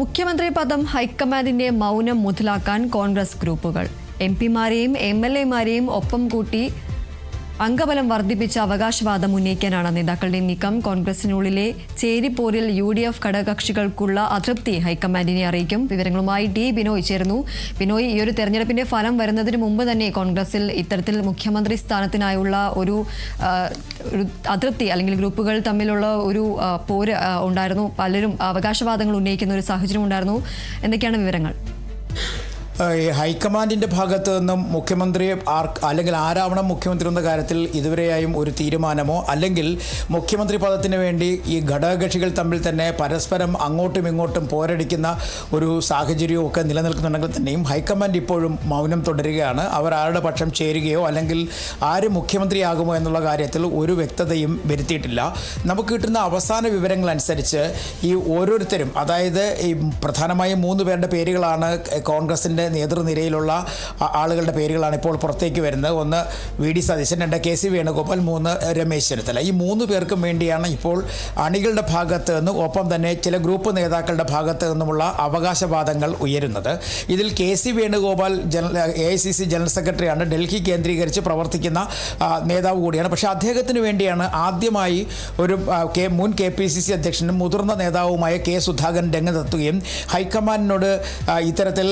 മുഖ്യമന്ത്രി പദം ഹൈക്കമാൻഡിന്റെ മൗനം മുതലാക്കാൻ കോൺഗ്രസ് ഗ്രൂപ്പുകൾ എംപിമാരെയും എംഎൽഎമാരെയും ഒപ്പം കൂട്ടി അംഗബലം വർദ്ധിപ്പിച്ച അവകാശവാദം ഉന്നയിക്കാനാണ് നേതാക്കളുടെ നീക്കം. കോൺഗ്രസിനുള്ളിലെ ചേരിപ്പോരിൽ UDF ഘടകകക്ഷികൾക്കുള്ള അതൃപ്തി ഹൈക്കമാൻഡിനെ അറിയിക്കും. വിവരങ്ങളുമായി ഡി ബിനോയ് ചേർന്നു. ബിനോയ്, ഈ ഒരു തെരഞ്ഞെടുപ്പിന്റെ ഫലം വരുന്നതിന് മുമ്പ് തന്നെ കോൺഗ്രസിൽ ഇത്തരത്തിൽ മുഖ്യമന്ത്രി സ്ഥാനത്തിനായുള്ള ഒരു അതൃപ്തി അല്ലെങ്കിൽ ഗ്രൂപ്പുകൾ തമ്മിലുള്ള ഒരു പോര് ഉണ്ടായിരുന്നു. പലരും അവകാശവാദങ്ങൾ ഉന്നയിക്കുന്ന ഒരു സാഹചര്യം ഉണ്ടായിരുന്നു. എന്തൊക്കെയാണ് വിവരങ്ങൾ? ഹൈക്കമാൻഡിൻ്റെ ഭാഗത്തു നിന്നും മുഖ്യമന്ത്രി അല്ലെങ്കിൽ ആരാവണം മുഖ്യമന്ത്രി എന്ന കാര്യത്തിൽ ഇതുവരെയായും ഒരു തീരുമാനമോ അല്ലെങ്കിൽ മുഖ്യമന്ത്രി പദത്തിന് വേണ്ടി ഈ ഘടകകക്ഷികൾ തമ്മിൽ തന്നെ പരസ്പരം അങ്ങോട്ടും ഇങ്ങോട്ടും പോരടിക്കുന്ന ഒരു സാഹചര്യവും ഒക്കെ നിലനിൽക്കുന്നുണ്ടെങ്കിൽ തന്നെയും ഹൈക്കമാൻഡ് ഇപ്പോഴും മൗനം തുടരുകയാണ്. അവർ ആരുടെ പക്ഷം ചേരുകയോ അല്ലെങ്കിൽ ആര് മുഖ്യമന്ത്രിയാകുമോ എന്നുള്ള കാര്യത്തിൽ ഒരു വ്യക്തതയും വരുത്തിയിട്ടില്ല. നമുക്ക് കിട്ടുന്ന അവസാന വിവരങ്ങൾ അനുസരിച്ച് ഈ ഓരോരുത്തരും, അതായത് ഈ പ്രധാനമായും 3 പേരുടെ പേരുകളാണ് കോൺഗ്രസിൻ്റെ നേതൃനിരയിലുള്ള ആളുകളുടെ പേരുകളാണ് ഇപ്പോൾ പുറത്തേക്ക് വരുന്നത്. ഒന്ന് VD സതീശൻ, 2 KC വേണുഗോപാൽ, 3 രമേശ് ചെന്നിത്തല. ഈ 3 പേർക്കും വേണ്ടിയാണ് ഇപ്പോൾ അണികളുടെ ഭാഗത്ത് നിന്നും ഒപ്പം തന്നെ ചില ഗ്രൂപ്പ് നേതാക്കളുടെ ഭാഗത്ത് നിന്നുമുള്ള അവകാശവാദങ്ങൾ ഉയരുന്നത്. ഇതിൽ KC വേണുഗോപാൽ AICC ജനറൽ സെക്രട്ടറിയാണ്, ഡൽഹി കേന്ദ്രീകരിച്ച് പ്രവർത്തിക്കുന്ന നേതാവ് കൂടിയാണ്. പക്ഷേ അദ്ദേഹത്തിന് വേണ്ടിയാണ് ആദ്യമായി ഒരു മുൻ KPCC അധ്യക്ഷനും മുതിർന്ന നേതാവുമായ K സുധാകരൻ രംഗത്തെത്തുകയും ഹൈക്കമാൻഡിനോട് ഇത്തരത്തിൽ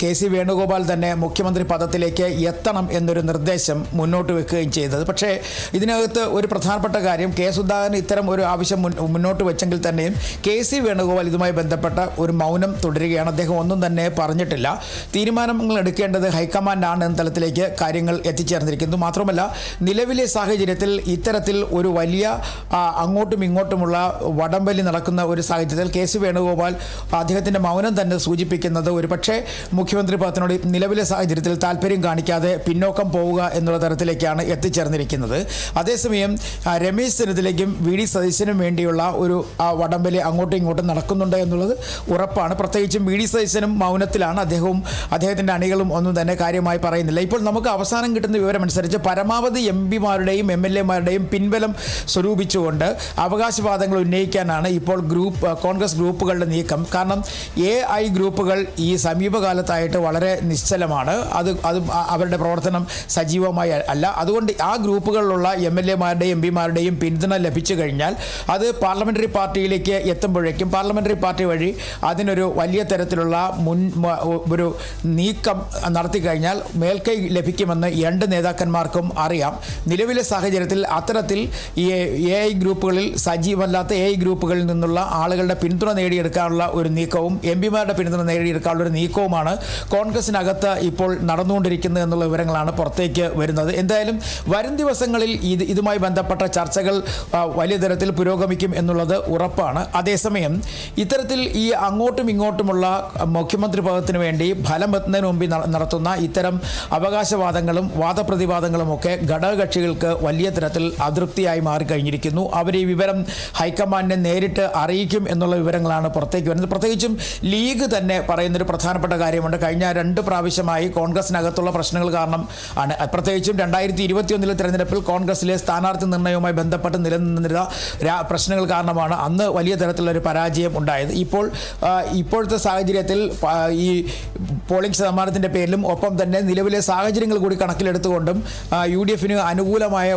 KC വേണുഗോപാൽ തന്നെ മുഖ്യമന്ത്രി പദത്തിലേക്ക് എത്തണം എന്നൊരു നിർദ്ദേശം മുന്നോട്ട് വെക്കുകയും ചെയ്തത്. പക്ഷേ ഇതിനകത്ത് ഒരു പ്രധാനപ്പെട്ട കാര്യം, K സുധാകരൻ ഇത്തരം ഒരു ആവശ്യം മുന്നോട്ട് വെച്ചെങ്കിൽ തന്നെയും KC വേണുഗോപാൽ ഇതുമായി ബന്ധപ്പെട്ട ഒരു മൗനം തുടരുകയാണ്. അദ്ദേഹം ഒന്നും തന്നെ പറഞ്ഞിട്ടില്ല. തീരുമാനങ്ങൾ എടുക്കേണ്ടത് ഹൈക്കമാൻഡാണ് എന്ന തലത്തിലേക്ക് കാര്യങ്ങൾ എത്തിച്ചേർന്നിരിക്കുന്നു. മാത്രമല്ല, നിലവിലെ സാഹചര്യത്തിൽ ഇത്തരത്തിൽ ഒരു വലിയ അങ്ങോട്ടും ഇങ്ങോട്ടുമുള്ള വടംവലി നടക്കുന്ന ഒരു സാഹചര്യത്തിൽ KC വേണുഗോപാൽ അദ്ദേഹത്തിൻ്റെ മൗനം തന്നെ സൂചിപ്പിക്കുന്നത് ഒരു പക്ഷേ മുഖ്യമന്ത്രി പദത്തിനോട് നിലവിലെ സാഹചര്യത്തിൽ താല്പര്യം കാണിക്കാതെ പിന്നോക്കം പോവുക എന്നുള്ള തരത്തിലേക്കാണ് എത്തിച്ചേർന്നിരിക്കുന്നത്. അതേസമയം രമേശ് ചെന്നിത്തലയ്ക്കും VD സതീശനും വേണ്ടിയുള്ള ഒരു വടംവലി അങ്ങോട്ടും ഇങ്ങോട്ടും നടക്കുന്നുണ്ട് എന്നുള്ളത് ഉറപ്പാണ്. പ്രത്യേകിച്ചും VD സതീശനും മൗനത്തിലാണ്. അദ്ദേഹത്തിൻ്റെ അണികളും ഒന്നും തന്നെ കാര്യമായി പറയുന്നില്ല. ഇപ്പോൾ നമുക്ക് അവസാനം കിട്ടുന്ന വിവരമനുസരിച്ച് പരമാവധി MPമാരുടെയും MLAമാരുടെയും പിൻബലം സ്വരൂപിച്ചുകൊണ്ട് അവകാശവാദങ്ങൾ ഉന്നയിക്കാനാണ് ഇപ്പോൾ കോൺഗ്രസ് ഗ്രൂപ്പുകളുടെ നീക്കം. കാരണം AI ഗ്രൂപ്പുകൾ ഈ സമീപകാലത്തായിട്ട് വളരെ നിശ്ചലമാണ്. അത് അവരുടെ പ്രവർത്തനം സജീവമായി അല്ല. അതുകൊണ്ട് ആ ഗ്രൂപ്പുകളിലുള്ള MLAമാരുടെയും MPമാരുടെയും പിന്തുണ ലഭിച്ചു കഴിഞ്ഞാൽ അത് പാർലമെൻ്ററി പാർട്ടിയിലേക്ക് എത്തുമ്പോഴേക്കും പാർലമെൻ്ററി പാർട്ടി വഴി അതിനൊരു വലിയ തരത്തിലുള്ള ഒരു നീക്കം നടത്തി കഴിഞ്ഞാൽ മേൽക്കൈ ലഭിക്കുമെന്ന് 2 നേതാക്കന്മാർക്കും അറിയാം. നിലവിലെ സാഹചര്യത്തിൽ അത്തരത്തിൽ ഈ AI ഗ്രൂപ്പുകളിൽ സജീവമല്ലാത്ത AI ഗ്രൂപ്പുകളിൽ നിന്നുള്ള ആളുകളുടെ പിന്തുണ നേടിയെടുക്കാനുള്ള ഒരു നീക്കവും MPമാരുടെ പിന്തുണ നേടിയെടുക്കാനുള്ള ഒരു നീക്കവുമാണ് കോൺഗ്രസിനകത്ത് ഇപ്പോൾ നടന്നുകൊണ്ടിരിക്കുന്നത് എന്നുള്ള വിവരങ്ങളാണ് പുറത്തേക്ക് വരുന്നത്. എന്തായാലും വരും ദിവസങ്ങളിൽ ഇതുമായി ബന്ധപ്പെട്ട ചർച്ചകൾ വലിയ തരത്തിൽ പുരോഗമിക്കും എന്നുള്ളത് ഉറപ്പാണ്. അതേസമയം ഇത്തരത്തിൽ ഈ അങ്ങോട്ടും ഇങ്ങോട്ടുമുള്ള മുഖ്യമന്ത്രി പദത്തിന് വേണ്ടി ഫലം എത്തുന്നതിന് മുമ്പ് നടത്തുന്ന ഇത്തരം അവകാശവാദങ്ങളും വാദപ്രതിവാദങ്ങളും ഒക്കെ ഘടകകക്ഷികൾക്ക് വലിയ തരത്തിൽ അതൃപ്തിയായി മാറിക്കഴിഞ്ഞിരിക്കുന്നു. അവർ ഈ വിവരം ഹൈക്കമാൻഡിനെ നേരിട്ട് അറിയിക്കും എന്നുള്ള വിവരങ്ങളാണ് പുറത്തേക്ക് വരുന്നത്. പ്രത്യേകിച്ചും ലീഗ് തന്നെ പറയുന്നൊരു പ്രധാനപ്പെട്ട കാര്യമുണ്ട്. കഴിഞ്ഞ 2 പ്രാവശ്യമായി കോൺഗ്രസിനകത്തുള്ള പ്രശ്നങ്ങൾ കാരണം ആണ്. പ്രത്യേകിച്ചും 2021 തെരഞ്ഞെടുപ്പിൽ കോൺഗ്രസിലെ സ്ഥാനാർത്ഥി നിർണ്ണയവുമായി ബന്ധപ്പെട്ട് നിലനിന്നിരുന്ന പ്രശ്നങ്ങൾ കാരണമാണ് അന്ന് വലിയ തരത്തിലുള്ളൊരു പരാജയം ഉണ്ടായത്. ഇപ്പോഴത്തെ സാഹചര്യത്തിൽ ഈ പോളിംഗ് ശതമാനത്തിൻ്റെ പേരിലും ഒപ്പം തന്നെ നിലവിലെ സാഹചര്യങ്ങൾ കൂടി കണക്കിലെടുത്തുകൊണ്ടും UDFന് അനുകൂലമായ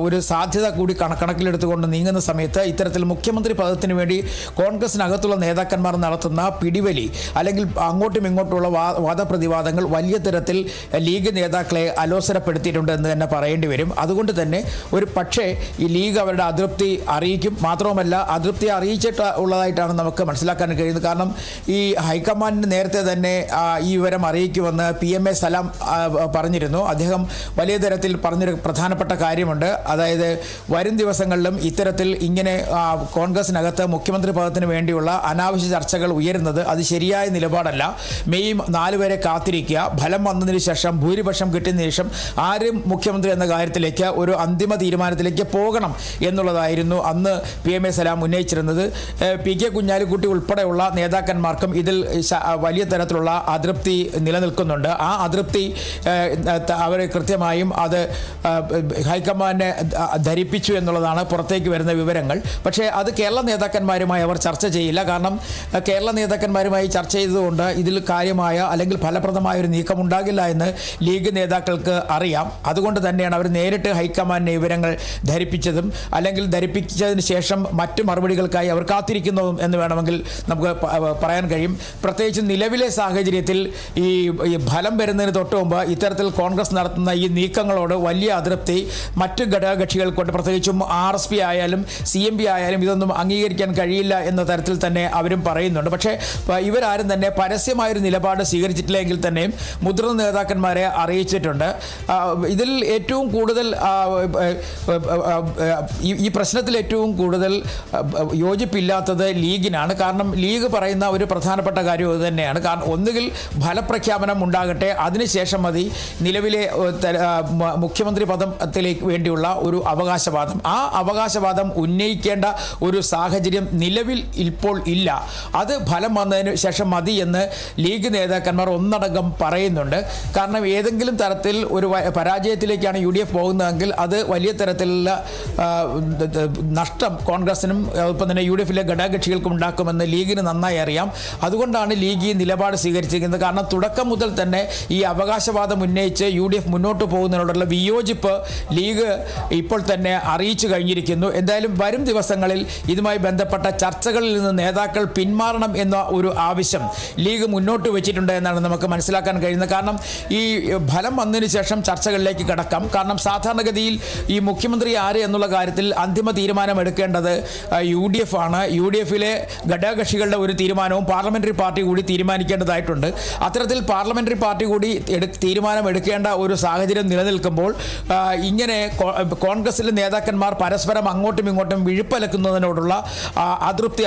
ഒരു സാധ്യത കൂടി കണക്കിലെടുത്തുകൊണ്ട് നീങ്ങുന്ന സമയത്ത് ഇത്തരത്തിൽ മുഖ്യമന്ത്രി പദത്തിന് വേണ്ടി കോൺഗ്രസിനകത്തുള്ള നേതാക്കന്മാർ നടത്തുന്ന പിടിവലി അല്ലെങ്കിൽ അങ്ങോട്ടും ഇങ്ങോട്ടുള്ള വാദപ്രതിവാദങ്ങൾ വലിയ തരത്തിൽ ലീഗ് നേതാക്കളെ അലോസരപ്പെടുത്തിയിട്ടുണ്ട് എന്ന് തന്നെ പറയേണ്ടി വരും. അതുകൊണ്ട് തന്നെ ഒരു പക്ഷേ ഈ ലീഗ് അവരുടെ അതൃപ്തി അറിയിക്കും. മാത്രവുമല്ല, അതൃപ്തി അറിയിച്ചിട്ടുള്ളതായിട്ടാണ് നമുക്ക് മനസ്സിലാക്കാൻ കഴിയുന്നത്. കാരണം ഈ ഹൈക്കമാൻഡിന് നേരത്തെ തന്നെ ഈ വിവരം അറിയിക്കുമെന്ന് PMA സലാം പറഞ്ഞിരുന്നു. അദ്ദേഹം വലിയ തരത്തിൽ പറഞ്ഞൊരു പ്രധാനപ്പെട്ട കാര്യമുണ്ട്. അതായത് വരും ദിവസങ്ങളിലും ഇത്തരത്തിൽ ഇങ്ങനെ കോൺഗ്രസിനകത്ത് മുഖ്യമന്ത്രി പദത്തിന് വേണ്ടിയുള്ള അനാവശ്യ ചർച്ചകൾ ഉയരുന്നത് അത് ശരിയായ നിലപാടല്ല. മെയ് 4 വരെ കാത്തിരിക്കുക. ഫലം വന്നതിന് ശേഷം ഭൂരിപക്ഷം കിട്ടിയതിന് ശേഷം ആരും മുഖ്യമന്ത്രി എന്ന കാര്യത്തിലേക്ക് ഒരു അന്തിമ തീരുമാനത്തിലേക്ക് പോകണം എന്നുള്ളതായിരുന്നു അന്ന് PMA സലാം ഉന്നയിച്ചിരുന്നത്. PK കുഞ്ഞാലിക്കുട്ടി ഉൾപ്പെടെയുള്ള നേതാക്കന്മാർക്കും ഇതിൽ വലിയ തരത്തിലുള്ള അതൃപ്തി അതൃപ്തി നിലനിൽക്കുന്നുണ്ട്. ആ അതൃപ്തി അവർ കൃത്യമായും അത് ഹൈക്കമാൻഡിനെ ധരിപ്പിച്ചു എന്നുള്ളതാണ് പുറത്തേക്ക് വരുന്ന വിവരങ്ങൾ. പക്ഷേ അത് കേരള നേതാക്കന്മാരുമായി അവർ ചർച്ച ചെയ്യില്ല. കാരണം കേരള നേതാക്കന്മാരുമായി ചർച്ച ചെയ്തതുകൊണ്ട് ഇതിൽ കാര്യമായ അല്ലെങ്കിൽ ഫലപ്രദമായ ഒരു നീക്കമുണ്ടാകില്ല എന്ന് ലീഗ് നേതാക്കൾക്ക് അറിയാം. അതുകൊണ്ട് തന്നെയാണ് അവർ നേരിട്ട് ഹൈക്കമാൻഡിനെ വിവരങ്ങൾ ധരിപ്പിച്ചതും അല്ലെങ്കിൽ ധരിപ്പിച്ചതിന് ശേഷം മറ്റു മറുപടികൾക്കായി അവർ കാത്തിരിക്കുന്നതും എന്ന് വേണമെങ്കിൽ നമുക്ക് പറയാൻ കഴിയും. പ്രത്യേകിച്ച് നിലവിലെ സാഹചര്യത്തിൽ ഈ ഫലം വരുന്നതിന് തൊട്ട് മുമ്പ് ഇത്തരത്തിൽ കോൺഗ്രസ് നടത്തുന്ന ഈ നീക്കങ്ങളോട് വലിയ അതൃപ്തി മറ്റ് ഘടകകക്ഷികൾക്കൊണ്ട്, പ്രത്യേകിച്ചും RSP ആയാലും CMP ആയാലും ഇതൊന്നും അംഗീകരിക്കാൻ കഴിയില്ല എന്ന തരത്തിൽ തന്നെ അവരും പറയുന്നുണ്ട്. പക്ഷേ ഇവരാരും തന്നെ പരസ്യമായൊരു നിലപാട് സ്വീകരിച്ചിട്ടില്ലെങ്കിൽ തന്നെയും മുതിർന്ന നേതാക്കന്മാരെ അറിയിച്ചിട്ടുണ്ട്. ഇതിൽ ഏറ്റവും കൂടുതൽ ഈ പ്രശ്നത്തിൽ ഏറ്റവും കൂടുതൽ യോജിപ്പില്ലാത്തത് ലീഗിനാണ്. കാരണം ലീഗ് പറയുന്ന ഒരു പ്രധാനപ്പെട്ട കാര്യം ഇത് തന്നെയാണ്. കാരണം ഒന്നുകിൽ ഫലപ്രഖ്യാപനം ഉണ്ടാകട്ടെ, അതിനുശേഷം മതി നിലവിലെ മുഖ്യമന്ത്രി പദത്തിലേക്ക് വേണ്ടിയുള്ള ഒരു അവകാശവാദം. ആ അവകാശവാദം ഉന്നയിക്കേണ്ട ഒരു സാഹചര്യം നിലവിൽ ഇപ്പോൾ ഇല്ല. അത് ഫലം വന്നതിന് ശേഷം മതി എന്ന് ലീഗ് നേതാക്കന്മാർ ഒന്നടങ്കം പറയുന്നുണ്ട്. കാരണം ഏതെങ്കിലും തരത്തിൽ ഒരു പരാജയത്തിലേക്കാണ് UDF പോകുന്നതെങ്കിൽ അത് വലിയ തരത്തിലുള്ള നഷ്ടം കോൺഗ്രസിനും ഒപ്പം തന്നെ UDFിലെ ഘടകകക്ഷികൾക്കും ഉണ്ടാക്കുമെന്ന് ലീഗിന് നന്നായി അറിയാം. അതുകൊണ്ടാണ് ലീഗ് ഈ നിലപാട് സ്വീകരിച്ചിരിക്കുന്നത്. കാരണം തുടക്കം മുതൽ തന്നെ ഈ അവകാശവാദം ഉന്നയിച്ച് UDF മുന്നോട്ട് പോകുന്നതിനോടുള്ള വിയോജിപ്പ് ലീഗ് ഇപ്പോൾ തന്നെ അറിയിച്ചു കഴിഞ്ഞിരിക്കുന്നു. എന്തായാലും വരും ദിവസങ്ങളിൽ ഇതുമായി ബന്ധപ്പെട്ട ചർച്ചകളിൽ നിന്ന് നേതാക്കൾ പിന്മാറണം എന്ന ഒരു ആവശ്യം ലീഗ് മുന്നോട്ട് വെച്ചിട്ടുണ്ട് എന്നാണ് നമുക്ക് മനസ്സിലാക്കാൻ കഴിയുന്നത്. കാരണം ഈ ഫലം വന്നതിന് ശേഷം ചർച്ചകളിലേക്ക് കടക്കാം. കാരണം സാധാരണഗതിയിൽ ഈ മുഖ്യമന്ത്രി ആര് എന്നുള്ള കാര്യത്തിൽ അന്തിമ തീരുമാനം എടുക്കേണ്ടത് UDF ആണ്. UDFിലെ ഘടകകക്ഷികളുടെ ഒരു തീരുമാനവും പാർലമെന്ററി പാർട്ടി കൂടി തീരുമാനിക്കേണ്ടതായിട്ടുണ്ട്. അത്തരത്തിൽ പാർലമെന്ററി പാർട്ടി കൂടി തീരുമാനം എടുക്കേണ്ട ഒരു സാഹചര്യം നിലനിൽക്കുമ്പോൾ ഇങ്ങനെ കോൺഗ്രസിലെ നേതാക്കന്മാർ പരസ്പരം അങ്ങോട്ടും ഇങ്ങോട്ടും വിഴുപ്പലക്കുന്നതിനോടുള്ള അതൃപ്തി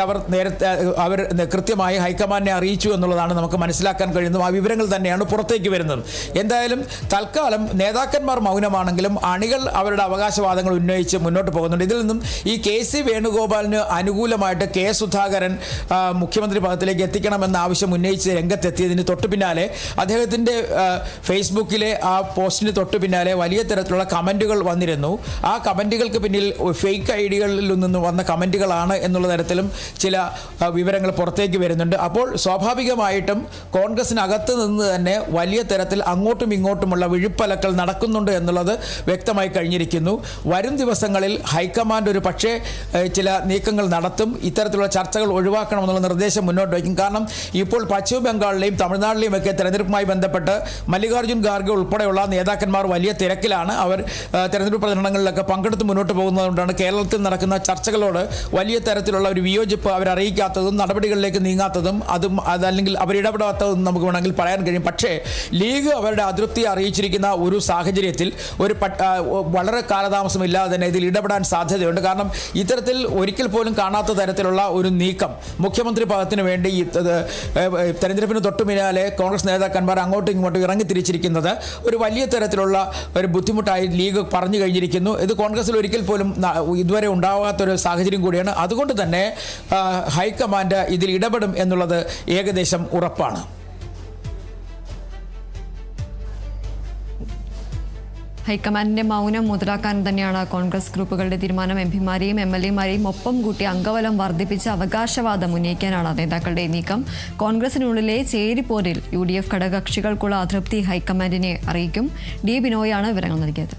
അവർ കൃത്യമായി ഹൈക്കമാൻഡിനെ അറിയിച്ചു എന്നുള്ളതാണ് നമുക്ക് മനസ്സിലാക്കാൻ കഴിയുന്നത്. ആ വിവരങ്ങൾ തന്നെയാണ് പുറത്തേക്ക് വരുന്നത്. എന്തായാലും തൽക്കാലം നേതാക്കന്മാർ മൗനമാണെങ്കിലും അണികൾ അവരുടെ അവകാശവാദങ്ങൾ ഉന്നയിച്ച് മുന്നോട്ട് പോകുന്നുണ്ട്. ഇതിൽ നിന്നും ഈ KC വേണുഗോപാലിന് അനുകൂലമായിട്ട് K സുധാകരൻ മുഖ്യമന്ത്രി പദത്തിലേക്ക് എത്തിക്കണമെന്ന ആവശ്യം ഉന്നയിച്ച് രംഗത്തെത്തിയതിന് തൊട്ടു പിന്നാലെ അദ്ദേഹത്തിൻ്റെ ഫേസ്ബുക്കിലെ ആ പോസ്റ്റിന് തൊട്ടു പിന്നാലെ വലിയ തരത്തിലുള്ള കമൻറ്റുകൾ വന്നിരുന്നു. ആ കമൻറ്റുകൾക്ക് പിന്നിൽ ഫേക്ക് ഐഡികളിൽ നിന്ന് വന്ന കമൻറ്റുകളാണ് എന്നുള്ള തരത്തിലും ചില വിവരങ്ങൾ പുറത്തേക്ക് വരുന്നുണ്ട്. അപ്പോൾ സ്വാഭാവികമായിട്ടും കോൺഗ്രസിനകത്ത് നിന്ന് തന്നെ വലിയ തരത്തിൽ അങ്ങോട്ടും ഇങ്ങോട്ടുമുള്ള വിഴുപ്പലക്കൽ നടക്കുന്നുണ്ട് എന്നുള്ളത് വ്യക്തമായി കഴിഞ്ഞിരിക്കുന്നു. വരും ദിവസങ്ങളിൽ ഹൈക്കമാൻഡ് ഒരു പക്ഷേ ചില നീക്കങ്ങൾ നടത്തും. ഇത്തരത്തിലുള്ള ചർച്ചകൾ ഒഴിവാക്കണമെന്നുള്ള നിർദ്ദേശം മുന്നോട്ട് വയ്ക്കും. കാരണം ഇപ്പോൾ പശ്ചിമ ബംഗാളിലെയും തമിഴ്നാട്ടിലെയും ഒക്കെ തെരഞ്ഞെടുപ്പുമായി ബന്ധപ്പെട്ട് മല്ലികാർജ്ജുൻ ഖാർഗെ ഉൾപ്പെടെയുള്ള നേതാക്കന്മാർ വലിയ തിരക്കിലാണ്. അവർ തെരഞ്ഞെടുപ്പ് പ്രചരണങ്ങളിലൊക്കെ പങ്കെടുത്ത് മുന്നോട്ട് പോകുന്നതുകൊണ്ടാണ് കേരളത്തിൽ നടക്കുന്ന ചർച്ചകളോട് വലിയ തരത്തിലുള്ള ഒരു വിയോജിപ്പ് അവർ അറിയിക്കാത്തതും നടപടികളിലേക്ക് നീങ്ങാത്തതും അതല്ലെങ്കിൽ അവരിടപെടാത്തതും നമുക്ക് വേണമെങ്കിൽ പറയാൻ കഴിയും. പക്ഷേ ലീഗ് അവരുടെ അതൃപ്തി അറിയിച്ചിരിക്കുന്ന ഒരു സാഹചര്യത്തിൽ വളരെ കാലതാമസമില്ലാതെ തന്നെ ഇതിൽ ഇടപെടാൻ സാധ്യതയുണ്ട്. കാരണം ഇത്തരത്തിൽ ഒരിക്കൽ പോലും കാണാത്ത തരത്തിലുള്ള ഒരു നീക്കം മുഖ്യമന്ത്രി പദത്തിന് വേണ്ടി തെരഞ്ഞെടുപ്പിന് തൊട്ടു പിന്നാലെ കോൺഗ്രസ് നേതാക്കന്മാർ അങ്ങോട്ടും ഇങ്ങോട്ടും ഇറങ്ങിത്തിരിച്ചിരിക്കുന്നത് ഒരു വലിയ തരത്തിലുള്ള ഒരു ബുദ്ധിമുട്ടായി ലീഗ് പറഞ്ഞു കഴിഞ്ഞിരിക്കുന്നു. ഇത് കോൺഗ്രസിൽ ഒരിക്കൽ പോലും ഇതുവരെ ഉണ്ടാകാത്തൊരു സാഹചര്യം കൂടിയാണ്. അതുകൊണ്ട് തന്നെ ഹൈക്കമാൻഡ് ഇതിൽ ഇടപെടും എന്നുള്ളത് ഏകദേശം ഉറപ്പാണ്. ഹൈക്കമാൻഡിന്റെ മൗനം മുതലാക്കാൻ തന്നെയാണ് കോൺഗ്രസ് ഗ്രൂപ്പുകളുടെ തീരുമാനം. MPമാരെയും MLAമാരെയും ഒപ്പം കൂട്ടി അംഗബലം വർദ്ധിപ്പിച്ച് അവകാശവാദം ഉന്നയിക്കാനാണ് നേതാക്കളുടെ നീക്കം. കോൺഗ്രസിനുള്ളിലെ ചേരിപ്പോരിൽ UDF ഘടകകക്ഷികൾക്കുള്ള അതൃപ്തി ഹൈക്കമാൻഡിനെ അറിയിക്കും. D. ബിനോയാണ് വിവരങ്ങൾ നൽകിയത്.